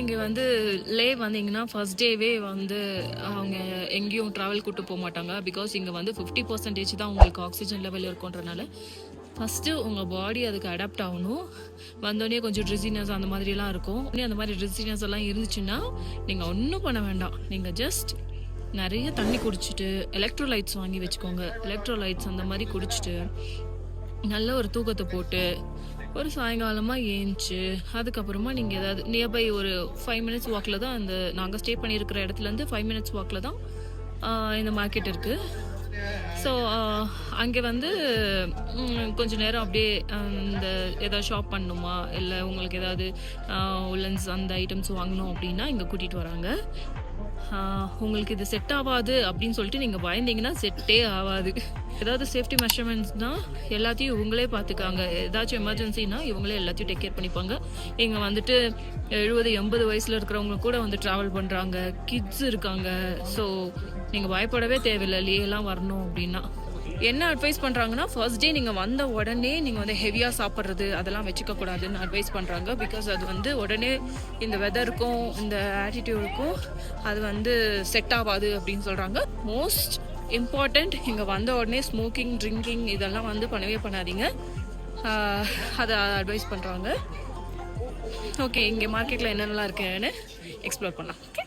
இங்கே வந்து லே வந்தீங்கன்னா ஃபர்ஸ்ட் டேவே வந்து அவங்க எங்கேயும் ட்ராவல் கூட்டு போக மாட்டாங்க. பிகாஸ் இங்கே வந்து 50% தான் உங்களுக்கு ஆக்சிஜன் லெவல் இருக்குன்றனால ஃபஸ்ட்டு உங்கள் பாடி அதுக்கு அடாப்ட் ஆகணும். வந்தோடனே கொஞ்சம் ட்ரிஸினஸ் அந்த மாதிரிலாம் இருக்கும். அந்த மாதிரி ட்ரிஸினஸ் எல்லாம் இருந்துச்சுன்னா நீங்கள் ஒன்றும் பண்ண வேண்டாம். நீங்கள் ஜஸ்ட் நிறைய தண்ணி குடிச்சிட்டு எலக்ட்ரோலைட்ஸ் வாங்கி வச்சுக்கோங்க. எலக்ட்ரோலைட்ஸ் அந்த மாதிரி குடிச்சிட்டு நல்ல ஒரு தூக்கத்தை போட்டு ஒரு சாயங்காலமாக ஏஞ்சி அதுக்கப்புறமா நீங்கள் ஏதாவது நியர்பை ஒரு 5 minutes வாக்கில் தான் அந்த நாங்கள் ஸ்டே பண்ணியிருக்கிற இடத்துலேருந்து 5 minutes வாக்கில் தான் இந்த மார்க்கெட் இருக்குது. ஸோ அங்கே வந்து கொஞ்சம் நேரம் அப்படியே இந்த ஏதாவது ஷாப் பண்ணணுமா இல்லை உங்களுக்கு ஏதாவது உல்லன்ஸ் அந்த ஐட்டம்ஸ் வாங்கணும் அப்படின்னா இங்கே கூட்டிகிட்டு வராங்க. உங்களுக்கு இது செட் ஆகாது அப்படின்னு சொல்லிட்டு நீங்கள் பயந்தீங்கன்னா செட்டே ஆகாது. ஏதாவது சேஃப்டி மெஷர்மெண்ட்ஸ்னால் எல்லாத்தையும் இவங்களே பார்த்துக்காங்க. ஏதாச்சும் எமர்ஜென்சினா இவங்களே எல்லாத்தையும் டேக் கேர் பண்ணிப்பாங்க. இங்கே வந்துட்டு 70-80 வயசில் இருக்கிறவங்க கூட வந்து ட்ராவல் பண்ணுறாங்க, கிட்ஸ் இருக்காங்க. ஸோ நீங்கள் பயப்படவே தேவையில்லை லேலாம் வரணும் அப்படின்னா. என்ன அட்வைஸ் பண்ணுறாங்கன்னா ஃபர்ஸ்ட் டே நீங்கள் வந்த உடனே நீங்கள் வந்து ஹெவியாக சாப்பிட்றது அதெல்லாம் வச்சுக்கக்கூடாதுன்னு அட்வைஸ் பண்ணுறாங்க. பிகாஸ் அது வந்து உடனே இந்த வெதருக்கும் இந்த ஆட்டிடியூடுக்கும் அது வந்து செட் ஆகாது அப்படின்னு சொல்கிறாங்க. மோஸ்ட் இம்பார்ட்டண்ட், இங்கே வந்த உடனே ஸ்மோக்கிங் ட்ரிங்கிங் இதெல்லாம் வந்து பண்ணவே பண்ணாதீங்க, அதை அட்வைஸ் பண்ணுறாங்க. ஓகே, இங்கே மார்க்கெட்டில் என்னென்னலாம் இருக்குன்னு எக்ஸ்ப்ளோர் பண்ணலாம். ஓகே.